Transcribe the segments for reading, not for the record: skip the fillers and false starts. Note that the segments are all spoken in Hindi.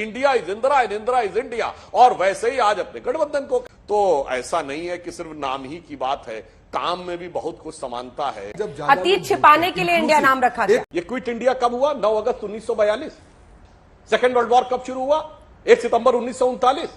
India is Indira and Indira is India, और वैसे ही आज अपने गठबंधन को। तो ऐसा नहीं है कि सिर्फ नाम ही की बात है, काम में भी बहुत कुछ समानता है। अतीत छिपाने के लिए इंडिया नाम रखा था। ये क्विट इंडिया कब हुआ? 9 अगस्त 1942। सेकेंड वर्ल्ड वॉर कब शुरू हुआ? 1 सितंबर 1939।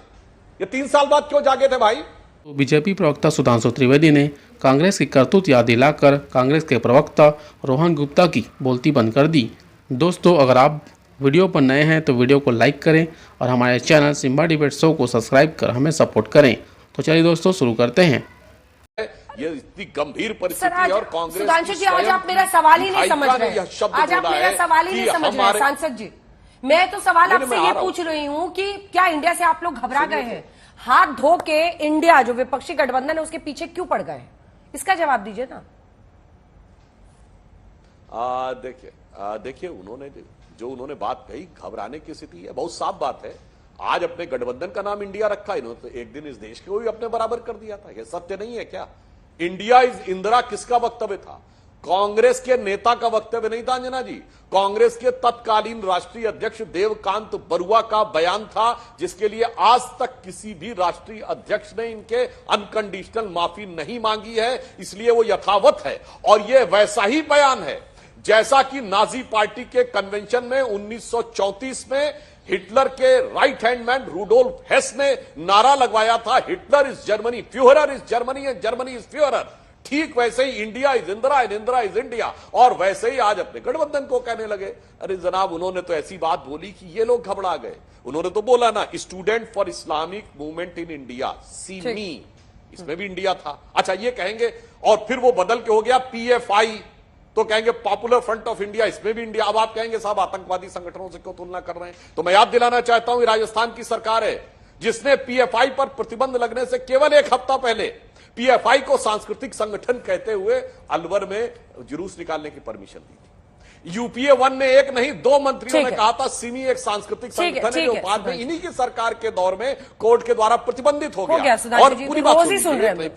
ये 3 साल बाद क्यों जागे थे भाई? बीजेपी प्रवक्ता सुधांशु त्रिवेदी ने कांग्रेस की करतूत याद दिलाकर कांग्रेस के प्रवक्ता रोहन गुप्ता की बोलती बंद कर दी। दोस्तों, अगर आप वीडियो पर नए हैं तो वीडियो को लाइक करें और हमारे चैनल सिम्बा डिबेट शो को सब्सक्राइब कर हमें सपोर्ट करें। तो चलिए दोस्तों, शुरू करते हैं। ये इतनी गंभीर परिस्थिति है और कांग्रेस। सुधांशु जी, आज आप मेरा सवाल ही नहीं समझ रहे हैं। आज आप मेरा सवाल ही नहीं समझ रहे हैं सांसद जी। मैं तो सवाल आपसे ये पूछ रही हूँ कि क्या इंडिया से आप लोग घबरा गए हैं? हाथ धो के इंडिया जो विपक्षी गठबंधन है उसके पीछे क्यों पड़ गए? इसका जवाब दीजिए ना। देखिए उन्होंने बात कही, घबराने की स्थिति है, बहुत साफ बात है। आज अपने गठबंधन का नाम इंडिया रखा, इन्होंने तो एक दिन इस देश को भी अपने बराबर कर दिया था। यह सत्य नहीं है क्या? इंडिया इज इंदिरा किसका वक्तव्य था? कांग्रेस के नेता का वक्तव्य नहीं था अंजना जी, कांग्रेस के तत्कालीन राष्ट्रीय अध्यक्ष देवकांत बरुआ का बयान था, जिसके लिए आज तक किसी भी राष्ट्रीय अध्यक्ष ने इनके अनकंडीशनल माफी नहीं मांगी है, इसलिए वो यथावत है। और यह वैसा ही बयान है जैसा कि नाजी पार्टी के कन्वेंशन में 1934 में हिटलर के right hand man Rudolf Hess ने नारा लगवाया था, Hitler is Germany, Fuhrer is Germany and Germany is Fuhrer. ठीक वैसे ही India is Indira and Indira is India, और वैसे ही आज अपने गठबंधन को कहने लगे। अरे जनाब, उन्होंने तो ऐसी बात बोली कि ये लोग घबरा गए। उन्होंने तो बोला ना, student for Islamic movement in India, semi, इसमें भी इंडिया था। अच्छा, ये कहेंगे, और फिर वो बदल के हो गया पीएफआई, तो कहेंगे पॉपुलर फ्रंट ऑफ इंडिया, इसमें भी इंडिया। अब आप कहेंगे साहब आतंकवादी संगठनों से क्यों तुलना कर रहे हैं? तो मैं याद दिलाना चाहता हूं, राजस्थान की सरकार है जिसने पीएफआई पर प्रतिबंध लगने से केवल 1 हफ्ता पहले पीएफआई को सांस्कृतिक संगठन कहते हुए अलवर में जुलूस निकालने की परमिशन दी थी। यूपीए 1 ने 1 नहीं 2 मंत्रियों ने कहा था सिमी एक सांस्कृतिक संगठन है, जो बाद में इन्हीं की सरकार के दौर में कोर्ट के द्वारा प्रतिबंधित हो गया। और पूरी बात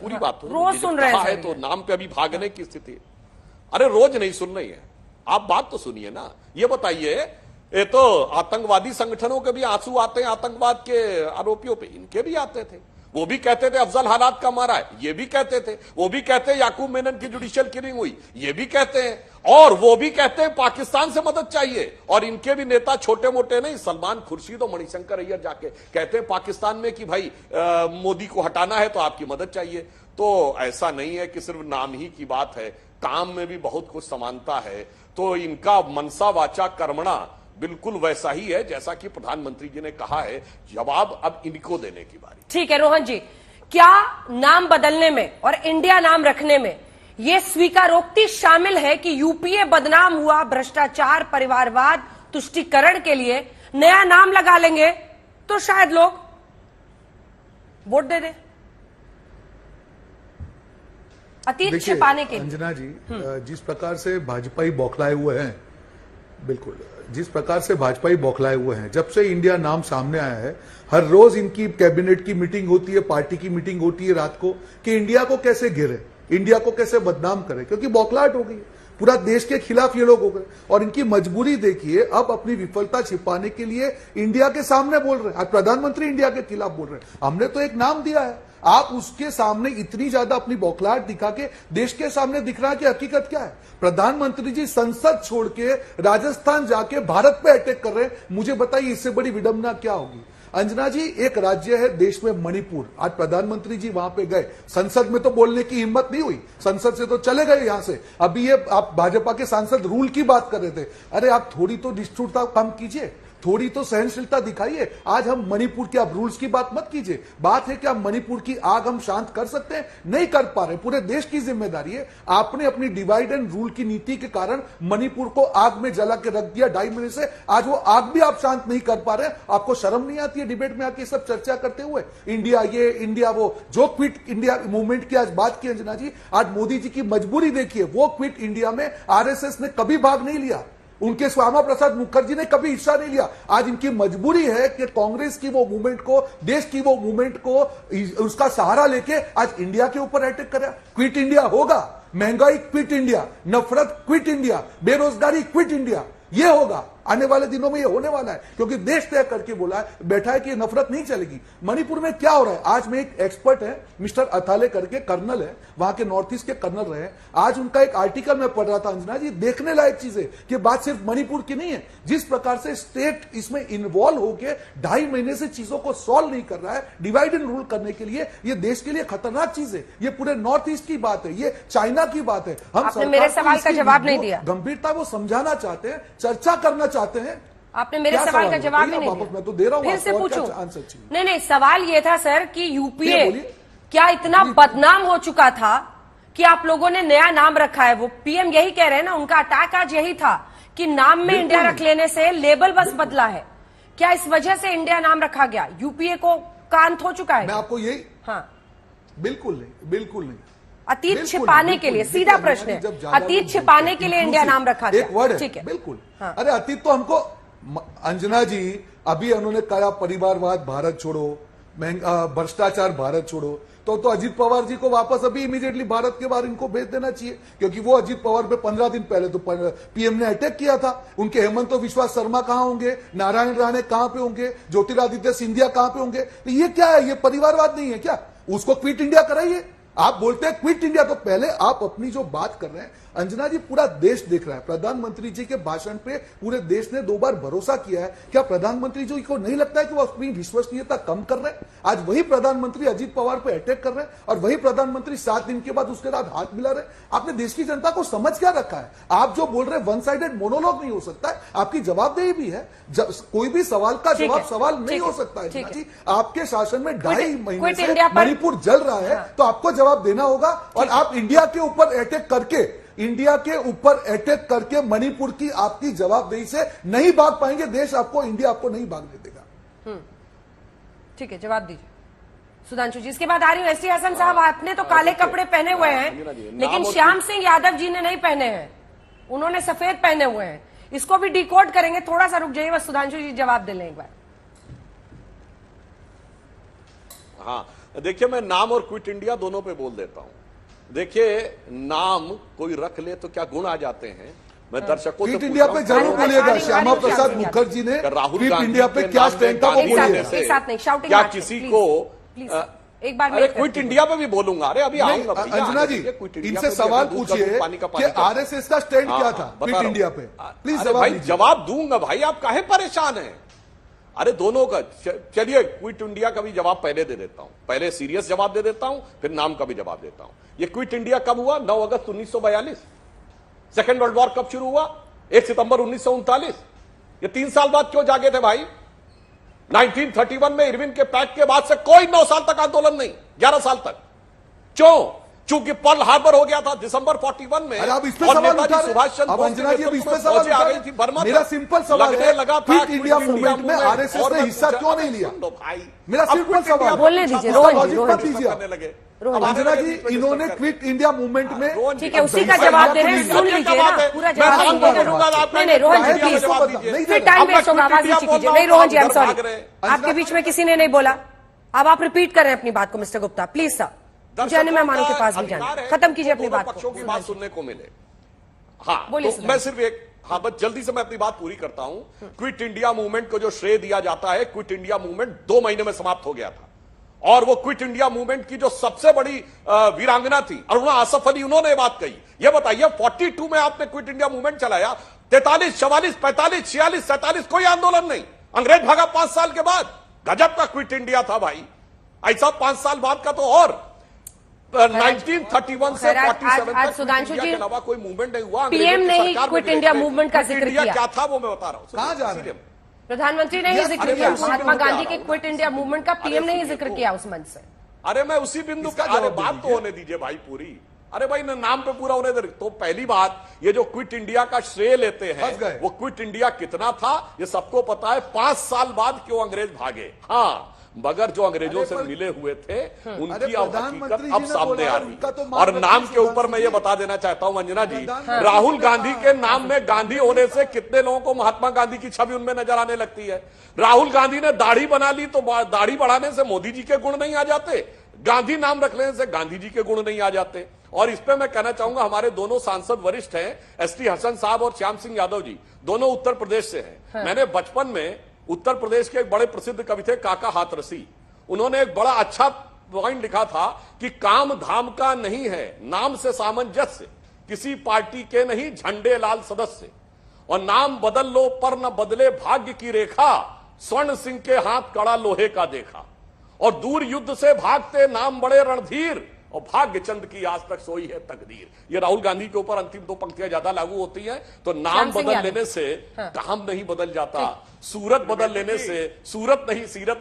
पूरी बात रोज सुन रहे हैं, तो नाम पे अभी भागने की स्थिति। अरे रोज नहीं सुन रही है आप, बात तो सुनिए ना। ये बताइए, ये तो आतंकवादी संगठनों के भी आंसू आते हैं, आतंकवाद के आरोपियों पे इनके भी आते थे। वो भी कहते थे अफजल हालात का मारा है, ये भी कहते थे। वो भी कहते हैं याकूब मेनन की जुडिशियल किलिंग हुई, ये भी कहते हैं। और वो भी कहते हैं पाकिस्तान से मदद चाहिए। और इनके भी नेता छोटे मोटे नहीं, सलमान खुर्शीद और मणिशंकर अय्यर जाके कहते हैं पाकिस्तान में कि भाई मोदी को हटाना है तो आपकी मदद चाहिए। तो ऐसा नहीं है कि सिर्फ नाम ही की बात है, काम में भी बहुत कुछ समानता है। तो इनका मनसा वाचा कर्मणा बिल्कुल वैसा ही है जैसा कि प्रधानमंत्री जी ने कहा है। जवाब अब इनको देने की बारी। ठीक है रोहन जी, क्या नाम बदलने में और इंडिया नाम रखने में यह स्वीकारोक्ति शामिल है कि यूपीए बदनाम हुआ भ्रष्टाचार, परिवारवाद, तुष्टीकरण के लिए? नया नाम लगा लेंगे तो शायद लोग वोट दे दें। अतीत छिपाने के लिए अंजना जी, जिस प्रकार से भाजपाई बौखलाए हुए हैं, बिल्कुल जिस प्रकार से भाजपाई बौखलाए हुए हैं, जब से इंडिया नाम सामने आया है, हर रोज इनकी कैबिनेट की मीटिंग होती है, पार्टी की मीटिंग होती है रात को, कि इंडिया को कैसे घेरे, इंडिया को कैसे बदनाम करे, क्योंकि बौखलाहट हो गई। पूरा देश के खिलाफ ये लोग हो गए और इनकी मजबूरी देखिए, अब अपनी विफलता छिपाने के लिए इंडिया के सामने बोल रहे हैं। आज प्रधानमंत्री इंडिया के खिलाफ बोल रहे हैं। हमने तो एक नाम दिया है, आप उसके सामने इतनी ज्यादा अपनी बौखलाहट दिखा के देश के सामने दिख रहा है कि हकीकत क्या है। प्रधानमंत्री जी संसद छोड़ के राजस्थान जाके भारत पे अटैक कर रहे हैं। मुझे बताइए इससे बड़ी विडंबना क्या होगी? अंजना जी, एक राज्य है देश में मणिपुर, आज प्रधानमंत्री जी वहां पे गए, संसद में तो बोलने की हिम्मत नहीं हुई, संसद से तो चले गए यहां से। अभी ये आप भाजपा के सांसद रूल की बात कर रहे थे, अरे आप थोड़ी तो निष्ठुरता कम कीजिए, थोड़ी तो सहनशीलता दिखाइए। आज हम मणिपुर के, आप रूल्स की बात मत कीजिए, बात है कि आप मणिपुर की आग हम शांत कर सकते हैं? नहीं कर पा रहे, पूरे देश की जिम्मेदारी है। आपने अपनी डिवाइड एंड रूल की नीति के कारण मणिपुर को आग में जला के रख दिया 2.5 महीने से, आज वो आग भी आप शांत नहीं कर पा रहे। आपको शर्म नहीं आती है डिबेट में आके सब चर्चा करते हुए? इंडिया ये, इंडिया वो, जो क्विट इंडिया मूवमेंट की आज बात की अंजना जी, आज मोदी जी की मजबूरी देखिए। वो क्विट इंडिया में आरएसएस ने कभी भाग नहीं लिया, उनके श्यामा प्रसाद मुखर्जी ने कभी हिस्सा नहीं लिया। आज इनकी मजबूरी है कि कांग्रेस की वो मूवमेंट को, देश की वो मूवमेंट को, उसका सहारा लेके आज इंडिया के ऊपर अटैक कर रहा है। क्विट इंडिया होगा, महंगाई क्विट इंडिया, नफरत क्विट इंडिया, बेरोजगारी क्विट इंडिया, ये होगा। आने वाले दिनों में ये होने वाला है, क्योंकि देश तय करके बोला है, बैठा है कि ये नफरत नहीं चलेगी। मणिपुर में क्या हो रहा है, आज में एक एक्सपर्ट है मिस्टर अथाले करके, कर्नल है, वहां के नॉर्थ ईस्ट के कर्नल रहे। आज उनका एक आर्टिकल मैं पढ़ रहा था अंजना जी, देखने लायक चीज है कि बात सिर्फ मणिपुर की नहीं है। जिस प्रकार से स्टेट इसमें इन्वॉल्व होकर 2.5 महीने से चीजों को सॉल्व नहीं कर रहा है डिवाइड एंड रूल करने के लिए, ये देश के लिए खतरनाक चीज है। ये पूरे नॉर्थ ईस्ट की बात है, ये चाइना की बात है। हम आपने मेरे सवाल का जवाब नहीं दिया। गंभीरता वो समझाना चाहते हैं, चर्चा करना चाहते हैं। आपने मेरे सवाल का जवाब ही नहीं दिया। मैं तो दे रहा हूं, फिर से पूछूं। आंसर चाहिए। नहीं, सवाल ये था सर कि यूपीए बोलिए। क्या इतना बदनाम हो चुका था कि आप लोगों ने नया नाम रखा है? वो पीएम यही कह रहे हैं ना, उनका अटैक आज यही था कि नाम में इंडिया रख लेने से लेबल बस बदला है। क्या इस वजह से इंडिया नाम रखा गया? यूपीए को कांत हो चुका है? मैं आपको यही, हाँ, बिल्कुल नहीं, बिल्कुल नहीं। अतीत छिपाने के लिए, सीधा प्रश्न है, अतीत छिपाने के लिए इंडिया नाम रखा गया। एक वर्ड है, ठीक है, बिल्कुल। हाँ। अरे अतीत तो हमको, अंजना जी अभी उन्होंने कहा परिवारवाद भारत छोड़ो, भ्रष्टाचार भारत छोड़ो, तो अजीत पवार जी को वापस अभी इमीडिएटली भारत के बाहर इनको भेज देना चाहिए, क्योंकि वो अजीत पवार पे 15 दिन पहले तो पीएम ने अटैक किया था। उनके हेमंत विश्वास शर्मा कहां होंगे, नारायण राणे कहां पे होंगे, ज्योतिरादित्य सिंधिया कहां पे होंगे? तो ये क्या है? ये परिवारवाद नहीं है क्या? उसको क्विट इंडिया कराइए। आप बोलते हैं क्विट इंडिया, तो पहले आप अपनी जो बात कर रहे हैं अंजना जी, पूरा देश देख रहा है। प्रधानमंत्री जी के भाषण पे पूरे देश ने 2 बार भरोसा किया है। क्या प्रधानमंत्री जी को नहीं लगता है कि वो अपनी विश्वसनीयता कम कर रहे हैं? आज वही प्रधानमंत्री अजीत पवार पे अटैक कर रहे हैं और वही प्रधानमंत्री 7 दिन के बाद उसके साथ हाथ मिला रहे हैं। आपने देश की जनता को समझ क्या रखा है? आप जो बोल रहे हैं वन साइडेड मोनोलॉग नहीं हो सकता है, आपकी जवाबदेही भी है। कोई भी सवाल का जवाब सवाल नहीं हो सकता है अंजना जी। आपके शासन में 2.5 महीने से मणिपुर जल रहा है, तो आपको जवाब देना होगा। और आप इंडिया के ऊपर अटैक करके मणिपुर की आपकी जवाबदेही से नहीं भाग पाएंगे। देश आपको, इंडिया आपको नहीं भागने देगा। ठीक है, जवाब दीजिए सुधांशु जी। इसके बाद आ रही हूं एसटी हसन साहब। आपने तो काले कपड़े पहने हुए हैं, लेकिन श्याम सिंह यादव जी ने नहीं पहने हैं, उन्होंने सफेद पहने हुए हैं। इसको भी डिकोड करेंगे, थोड़ा सा रुक जाइए बस, सुधांशु जी जवाब दे लें एक बार। हाँ, देखिए मैं नाम और क्विट इंडिया दोनों पे बोल देता हूं। देखिए, नाम कोई रख ले तो क्या गुण आ जाते हैं? मैं दर्शकों से क्विट इंडिया पे जरूर बोलिएगा। श्यामा प्रसाद मुखर्जी ने राहुल क्विट गांधी इंडिया पे क्या स्टैंड था वो बोलिएगा। क्या किसी को एक बार अरे क्विट इंडिया पे भी बोलूंगा। अरे अभी आऊंगा अंजना जी, इनसे सवाल पूछिए कि आरएसएस का स्टैंड क्या था क्विट इंडिया पे? प्लीज भाई जवाब दूंगा भाई, आप काहे परेशान हैं? अरे दोनों का, चलिए क्विट इंडिया का भी जवाब पहले दे देता हूं, पहले सीरियस जवाब दे देता हूं, फिर नाम का भी जवाब देता हूं। ये क्विट इंडिया कब हुआ? 9 अगस्त 1942। सेकेंड वर्ल्ड वॉर कब शुरू हुआ? 1 सितंबर 1939। ये 3 साल बाद क्यों जागे थे भाई? 1931 में इरविन के पैक्ट के बाद से कोई 9 साल तक आंदोलन नहीं, 11 साल तक। क्यों? चूंकि पर्ल हार्बर हो गया था दिसंबर 41 में। अब इस पे सवाल उठा सुभाष चंद्र बोस आ गई थी बर्मा। मेरा सिंपल सवाल है, लगा क्विट इंडिया मूवमेंट में आरएसएस ने हिस्सा क्यों नहीं लिया? मेरा सिंपल सवाल, बोलने दीजिए दीजिए अंजना जी। इन्होंने क्विट इंडिया मूवमेंट में, ठीक है, उसी का जवाब दे रहे हैं, सुन लीजिए ना, पूरा जवाब नहीं रोहन जी प्लीज, फिर टाइम वेस्ट होगा, आवाज नीचे कीजिए। नहीं रोहन जी, आई एम सॉरी, आपके बीच में किसी ने नहीं बोला। अब आप रिपीट कर रहे हैं अपनी बात को मिस्टर गुप्ता, प्लीज सर। जाने मेहमानों के पास भी जाने, खत्म कीजिए अपनी बात पक्षों की बात सुनने को मिले। हाँ, बोलिए तो मैं सिर्फ एक, हाँ बस जल्दी से मैं अपनी बात पूरी करता हूं। क्विट इंडिया मूवमेंट को जो श्रेय दिया जाता है, क्विट इंडिया मूवमेंट 2 महीने में समाप्त हो गया था। और वो क्विट इंडिया मूवमेंट की जो सबसे बड़ी वीरांगना थी अरुणा आसफ अली, उन्होंने बात कही। ये बताइए 42 में आपने क्विट इंडिया मूवमेंट चलाया, 43, 44, 45, 46, 47 कोई आंदोलन नहीं। अंग्रेज भागा 5 साल के बाद। गजब का क्विट इंडिया था भाई। ऐसा 5 साल बाद का तो और 1931 से 47 तक सुधांशु जी के अलावा कोई मूवमेंट नहीं हुआ। पीएम ने ही क्विट इंडिया मूवमेंट का जिक्र किया। क्या था वो मैं बता रहा हूं। कहां जा रहे हैं? प्रधानमंत्री ने ही जिक्र किया, महात्मा गांधी के क्विट इंडिया मूवमेंट का पीएम ने ही जिक्र किया उस मंच से। अरे मैं उसी बिंदु का, अरे बात तो होने दीजिए भाई पूरी। अरे भाई नाम पे पूरा होने दे। तो पहली बात, ये जो क्विट इंडिया का श्रेय लेते हैं, वो क्विट इंडिया कितना था ये सबको पता है। 5 साल बाद क्यों अंग्रेज भागे। हाँ, मगर जो अंग्रेजों से मिले हुए थे उनकी हकीकत अब सामने आ रही है। और नाम के ऊपर मैं ये बता देना चाहता हूं अंजना जी, राहुल गांधी के नाम में गांधी होने से कितने लोगों को महात्मा गांधी की छवि उनमें नजर आने लगती है। राहुल गांधी ने दाढ़ी बना ली तो दाढ़ी बढ़ाने से मोदी जी के गुण नहीं आ जाते, गांधी नाम रख लेने से गांधी जी के गुण नहीं आ जाते। और इस पे मैं कहना चाहूंगा हमारे दोनों सांसद वरिष्ठ हैं, एसटी हसन साहब और श्याम सिंह यादव जी, दोनों उत्तर प्रदेश से हैं। मैंने बचपन में उत्तर प्रदेश के एक बड़े प्रसिद्ध कवि थे काका हाथरसी, उन्होंने एक बड़ा अच्छा पॉइंट लिखा था कि काम धाम का नहीं है, नाम से सामंजस्य, किसी पार्टी के नहीं झंडे लाल सदस्य, और नाम बदल लो पर न बदले भाग्य की रेखा, स्वर्ण सिंह के हाथ कड़ा लोहे का देखा, और दूर युद्ध से भागते नाम बड़े रणधीर, और भाग्य चंद की आज तक सोई है तकदीर। ये राहुल गांधी के ऊपर अंतिम दो पंक्तियां ज्यादा लागू होती हैं। तो नाम बदल लेने से काम नहीं बदल जाता, सूरत बदल लेने से सूरत नहीं सीरत